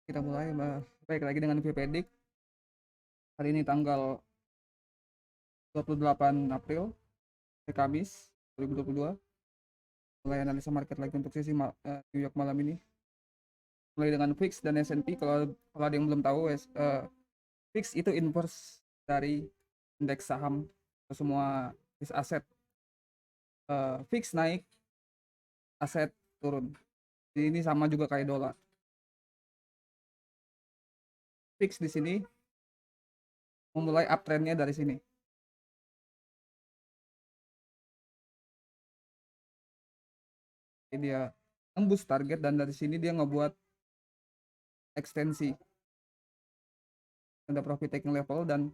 Kita mulai, baik lagi dengan VPedik. Hari ini tanggal 28 April, hari Kamis 2022. Mulai analisa market lagi untuk sesi New York malam ini. Mulai dengan VIX dan S&P. Kalau ada yang belum tahu, VIX itu inverse dari indeks saham atau semua aset. VIX naik, aset turun. Jadi ini sama juga kayak dolar. VIX di sini memulai uptrendnya dari sini. Jadi dia tembus target dan dari sini dia ngebuat ekstensi. Ada profit taking level dan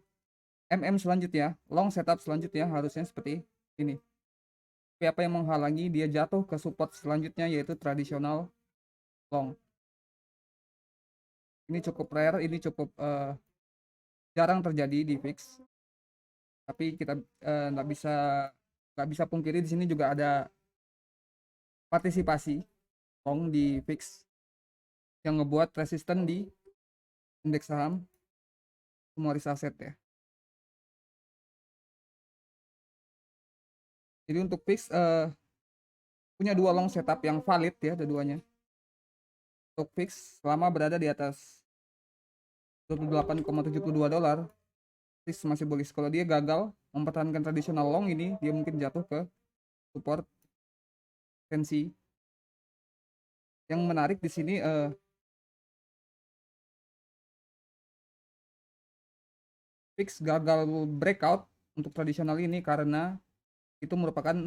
selanjutnya, long setup selanjutnya harusnya seperti ini. Tapi apa yang menghalangi dia jatuh ke support selanjutnya yaitu tradisional long. Ini cukup rare, ini cukup jarang terjadi di VIX. Tapi kita nggak bisa pungkiri di sini juga ada partisipasi long di VIX yang ngebuat resisten di indeks saham semua risk asset ya. Jadi untuk VIX punya dua long setup yang valid ya, dua-duanya. Untuk VIX selama berada di atas 28,72 dolar, VIX masih bullish. Kalau dia gagal mempertahankan tradisional long ini, dia mungkin jatuh ke support tensi. Yang menarik di sini VIX gagal breakout untuk tradisional ini karena itu merupakan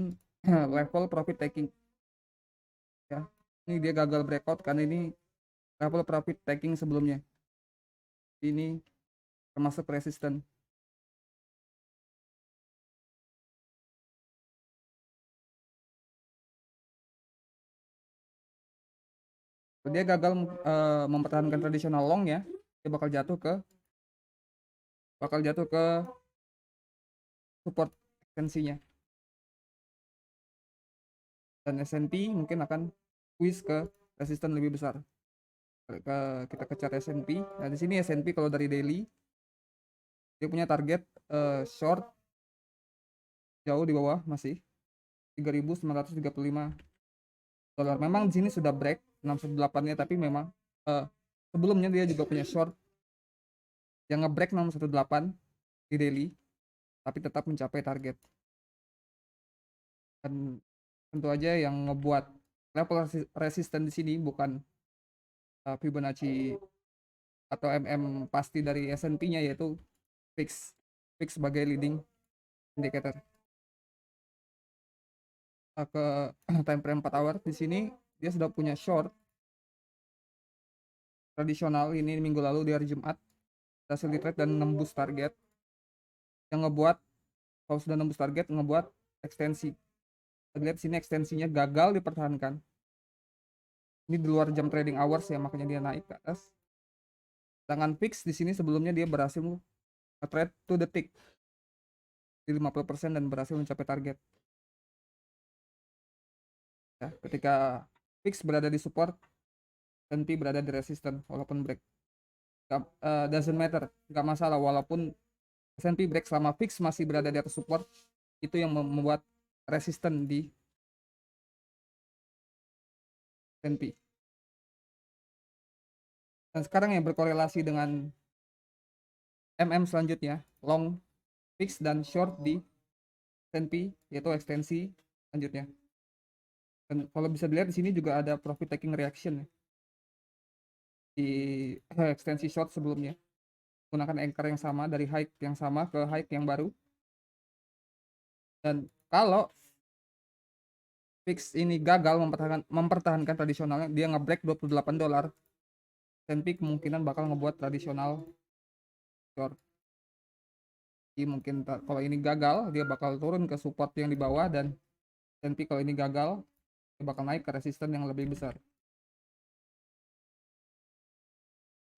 level profit taking ya. Ini dia gagal breakout karena ini level profit taking sebelumnya. Ini termasuk resisten. Dia gagal mempertahankan tradisional long ya, dia bakal jatuh ke support tensinya. Dan S&P mungkin akan squeeze ke resisten lebih besar. Kita ke chart S&P. Nah, di sini S&P kalau dari daily dia punya target short jauh di bawah masih 3.935 dolar. Memang di sini sudah break 618-nya, tapi memang sebelumnya dia juga punya short yang ngebreak 618 di daily, tapi tetap mencapai target. Dan tentu aja yang ngebuat level resisten di sini bukan Fibonacci atau pasti dari S&P-nya, yaitu fix sebagai leading indicator. Ke time frame 4 hour di sini dia sudah punya short tradisional ini minggu lalu di hari Jumat, hasil di trade dan nembus target, yang ngebuat kalau sudah nembus target ngebuat ekstensi. Kita lihat sini ekstensinya gagal dipertahankan. Ini di luar jam trading hours ya, makanya dia naik ke atas. Sedangkan fix di sini sebelumnya dia berhasil trade to the tick di 50% dan berhasil mencapai target. Ya, ketika fix berada di support, S&P berada di resisten walaupun break. Doesn't matter, nggak masalah walaupun S&P break, selama fix masih berada di atas support, itu yang membuat resisten di S&P. Dan sekarang yang berkorelasi dengan selanjutnya, long, fix dan short di S&P yaitu ekstensi selanjutnya. Dan kalau bisa dilihat di sini juga ada profit taking reaction ya, di ekstensi short sebelumnya, menggunakan anchor yang sama dari high yang sama ke high yang baru. Dan kalau fix ini gagal mempertahankan tradisionalnya, dia ngebreak 28 dolar, S&P kemungkinan bakal ngebuat tradisional short. Jadi mungkin kalau ini gagal dia bakal turun ke support yang di bawah, dan S&P kalau ini gagal dia bakal naik ke resisten yang lebih besar.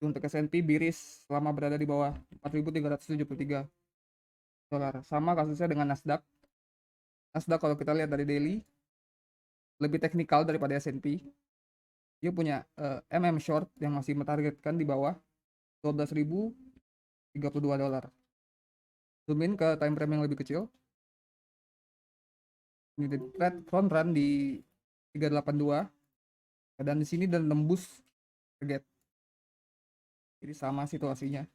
Untuk S&P biris selama berada di bawah 4.373 dolar. Sama kasusnya dengan Nasdaq. Nasdaq kalau kita lihat dari daily lebih teknikal daripada S&P. dia punya short yang masih mentargetkan di bawah 12.032 dolar. Zoom in ke time frame yang lebih kecil. Ini di trend front run di 382 dan di sini dan nembus target. Jadi sama situasinya.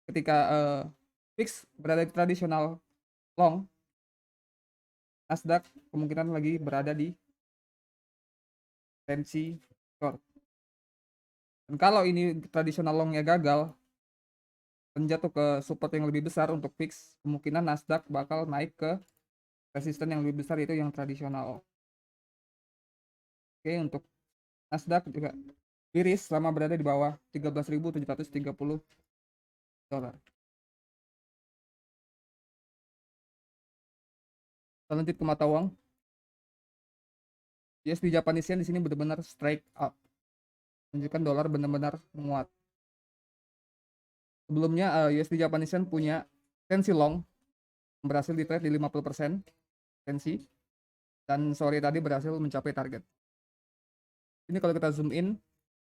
Ketika fix berada di tradisional long, Nasdaq kemungkinan lagi berada di tensi short. Dan kalau ini tradisional longnya gagal dan jatuh ke support yang lebih besar untuk fix, kemungkinan Nasdaq bakal naik ke resisten yang lebih besar, itu yang tradisional. Oke, untuk Nasdaq juga iris selama berada di bawah 13.730 dolar. Kita lanjut ke mata uang. USD Japanese Yen di sini benar-benar strike up, menunjukkan dolar benar-benar menguat. Sebelumnya USD Japanese Yen punya tensi long, berhasil di trade di 50% tensi, dan sore tadi berhasil mencapai target. Ini kalau kita zoom in,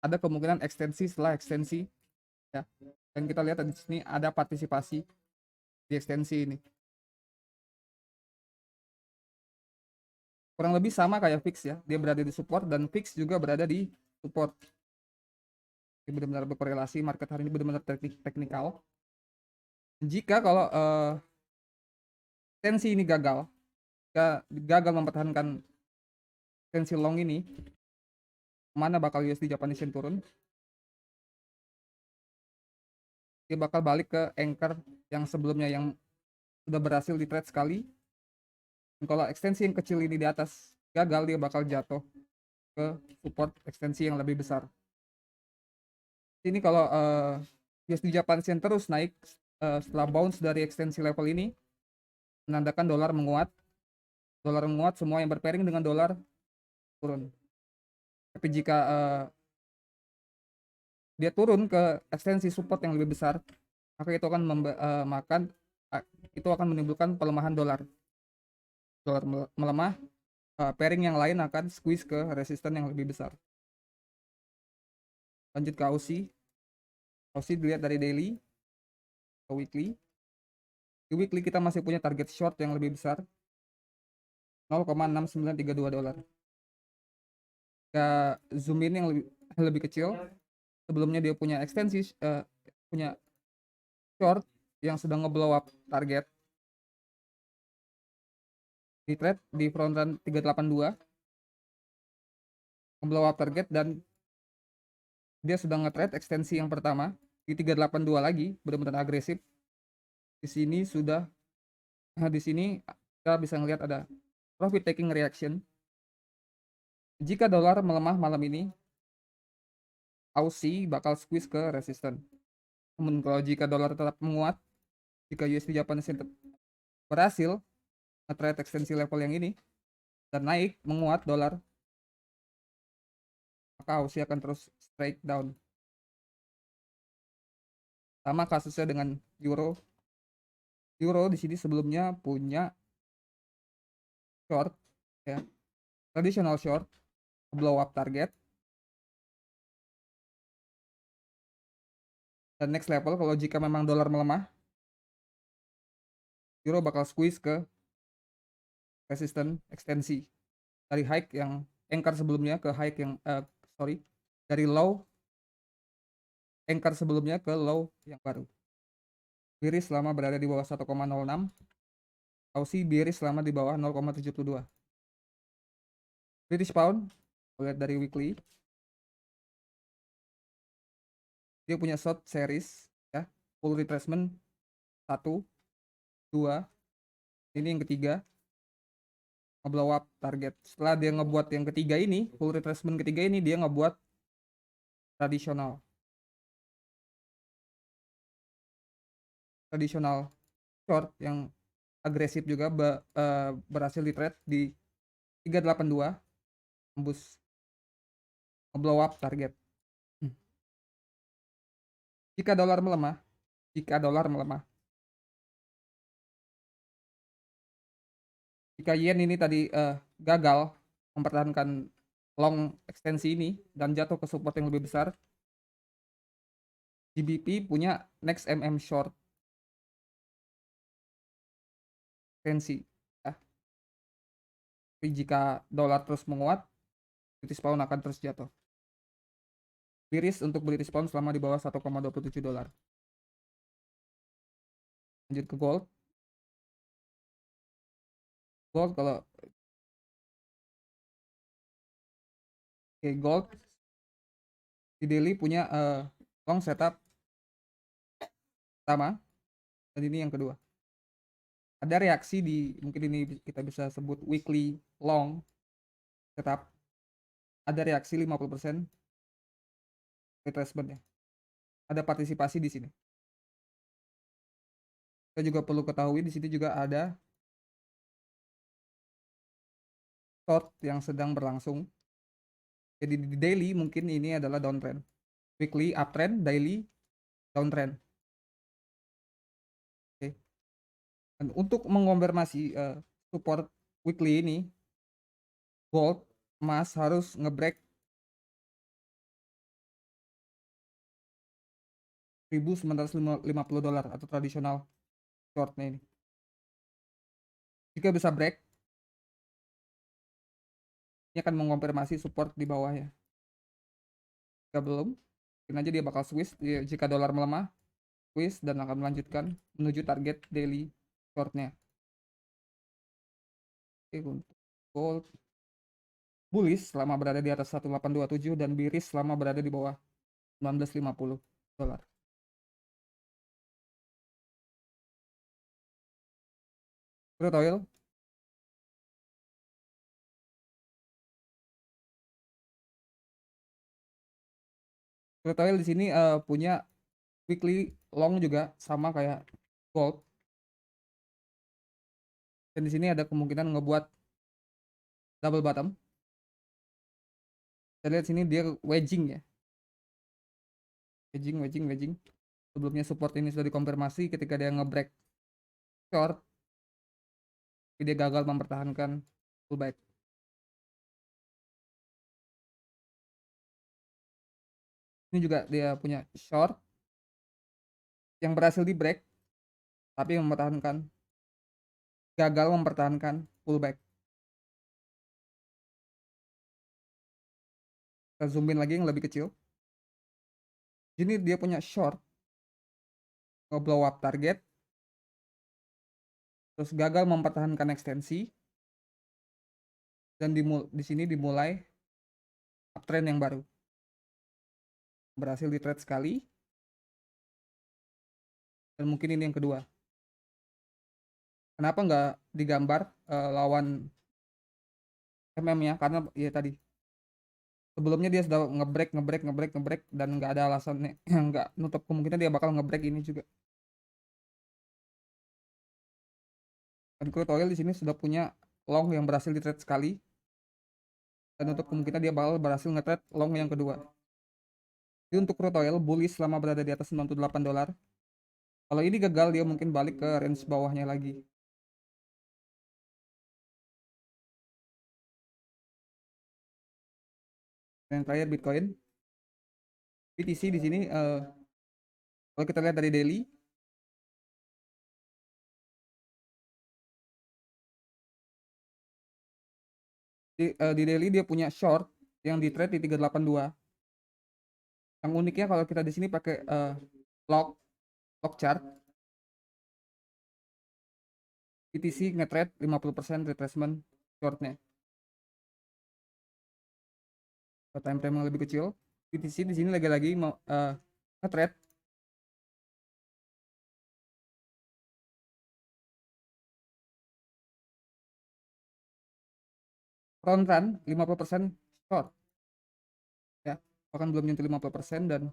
ada kemungkinan ekstensi setelah ekstensi, ya. Dan kita lihat di sini ada partisipasi di ekstensi ini. Kurang lebih sama kayak fix ya, dia berada di support dan fix juga berada di support. Ini benar-benar berkorelasi, market hari ini benar-benar teknikal. Jika kalau tensi ini gagal, gagal mempertahankan tensi long ini, mana bakal USD Japanese Yen turun? Dia bakal balik ke anchor yang sebelumnya yang sudah berhasil di trade sekali. Dan kalau ekstensi yang kecil ini di atas gagal, dia bakal jatuh ke support ekstensi yang lebih besar. Ini kalau USD Japanese Yen terus naik setelah bounce dari ekstensi level ini, menandakan dolar menguat. Dolar menguat, semua yang berpairing dengan dolar turun. Tapi jika dia turun ke ekstensi support yang lebih besar, maka itu akan itu akan menimbulkan pelemahan dolar. Dolar melemah, pairing yang lain akan squeeze ke resisten yang lebih besar. Lanjut ke Aussie. Aussie dilihat dari daily ke weekly. Di weekly kita masih punya target short yang lebih besar, 0,6932 dolar. Kita zoom in yang lebih kecil. Sebelumnya dia punya ekstensi, punya short yang sedang ngeblow up target di trade di front run 382, ngeblow up target, dan dia sedang nge-trade ekstensi yang pertama di 382 lagi, benar-benar agresif. Di sini sudah di sini kita bisa melihat ada profit taking reaction. Jika dolar melemah malam ini, Aussie bakal squeeze ke resisten. Namun kalau jika dolar tetap menguat, jika USD Japanese Yen berhasil nge-trade ekstensi level yang ini dan naik menguat dolar, maka Aussie akan terus straight down. Sama kasusnya dengan euro. Euro di sini sebelumnya punya short, ya, traditional short, blow up target. Dan next level, kalau jika memang dolar melemah, euro bakal squeeze ke resisten ekstensi dari high yang anchor sebelumnya ke high yang dari low anchor sebelumnya ke low yang baru. Bearish selama berada di bawah 1,06, Aussie bearish selama di bawah 0,72. British pound, lihat dari weekly, dia punya short series, ya, full retracement 1, 2, ini yang ketiga, ngeblow up target. Setelah dia ngebuat yang ketiga ini, full retracement ketiga ini, dia ngebuat tradisional short yang agresif juga, berhasil di trade di 382, tembus ngeblow up target. Jika dolar melemah, jika yen ini tadi gagal mempertahankan long ekstensi ini dan jatuh ke support yang lebih besar, GBP punya next short ekstensi ya. Tapi jika dolar terus menguat, British pound akan terus jatuh. Bearish untuk British pound selama di bawah 1,27 dolar. Lanjut ke gold. Gold kalau gold di daily punya long setup pertama dan ini yang kedua. Ada reaksi di, mungkin ini kita bisa sebut weekly long setup. Ada reaksi 50% retracement ya. Ada partisipasi di sini. Kita juga perlu ketahui di sini juga ada short yang sedang berlangsung. Jadi di daily mungkin ini adalah downtrend. Weekly uptrend, daily downtrend. Oke. Dan untuk mengonfirmasi support weekly ini, gold, emas harus ngebreak 1.950 dolar atau tradisional shortnya ini. Jika bisa break, ini akan mengonfirmasi support di bawahnya. Jika belum, mungkin aja dia bakal squeeze jika dolar melemah, squeeze dan akan melanjutkan menuju target daily shortnya. Oke, untuk gold bullish selama berada di atas 1827 dan bearish selama berada di bawah 1950 dolar. Crude oil di sini punya weekly long juga sama kayak gold. Dan di sini ada kemungkinan ngebuat double bottom. Kita lihat sini dia wedging ya. Wedging. Sebelumnya support ini sudah dikonfirmasi ketika dia ngebreak short, tapi dia gagal mempertahankan pullback. Ini juga dia punya short yang berhasil di break, tapi gagal mempertahankan pullback. Kita zoom in lagi yang lebih kecil. Ini dia punya short nge-blow up target, terus gagal mempertahankan ekstensi, dan di sini dimulai uptrend yang baru. Berhasil di trade sekali, dan mungkin ini yang kedua. Kenapa nggak digambar lawan MM-nya? Karena ya tadi sebelumnya dia sudah ngebreak dan nggak ada alasannya, nggak nutup kemungkinan dia bakal ngebreak ini juga. Dan crude oil di sini sudah punya long yang berhasil di trade sekali, dan untuk kemungkinan dia bakal berhasil nge-trade long yang kedua. Jadi untuk crude oil bullish selama berada di atas 98 dolar. Kalau ini gagal dia mungkin balik ke range bawahnya lagi. Yang terakhir Bitcoin. BTC di sini kalau kita lihat dari daily, di daily dia punya short yang di trade di 382. Yang uniknya kalau kita di sini pakai log chart, BTC nge-trade 50% retracement shortnya. Time frame yang lebih kecil, BTC di sini lagi-lagi mau nge-trade front run 50% short ya, bahkan belum nyentuh 50% dan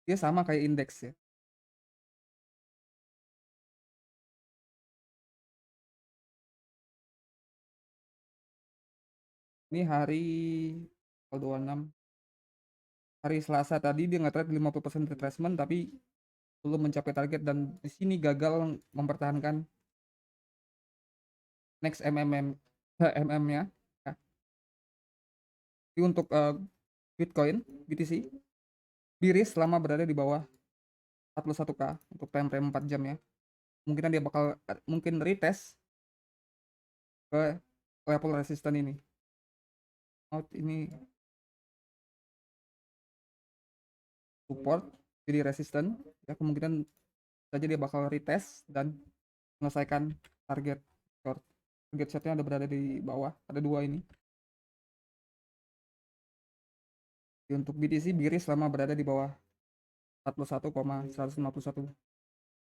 dia sama kayak indeks ya. Ini hari 26 hari Selasa tadi dia nge-trade 50% retracement tapi belum mencapai target dan di sini gagal mempertahankan next MM-nya ya. Jadi untuk Bitcoin BTC biris selama berada di bawah 41k untuk time frame 4 jam ya. Kemungkinan dia bakal mungkin retest ke level resisten ini. Ini support jadi resisten ya, kemungkinan saja dia bakal retest dan menyelesaikan target short. Target shortnya ada berada di bawah, ada dua ini. Jadi untuk BTC biris selama berada di bawah 41,151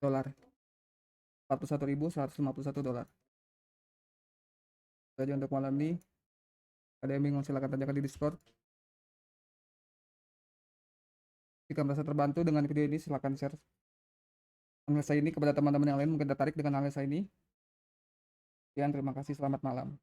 dolar, 41.151 dolar. Itu aja untuk malam ini. Ada yang bingung silahkan tanyakan di Discord. Jika merasa terbantu dengan video ini, silahkan share analisa ini kepada teman-teman yang lain mungkin tertarik dengan analisa ini. Sekian, terima kasih, selamat malam.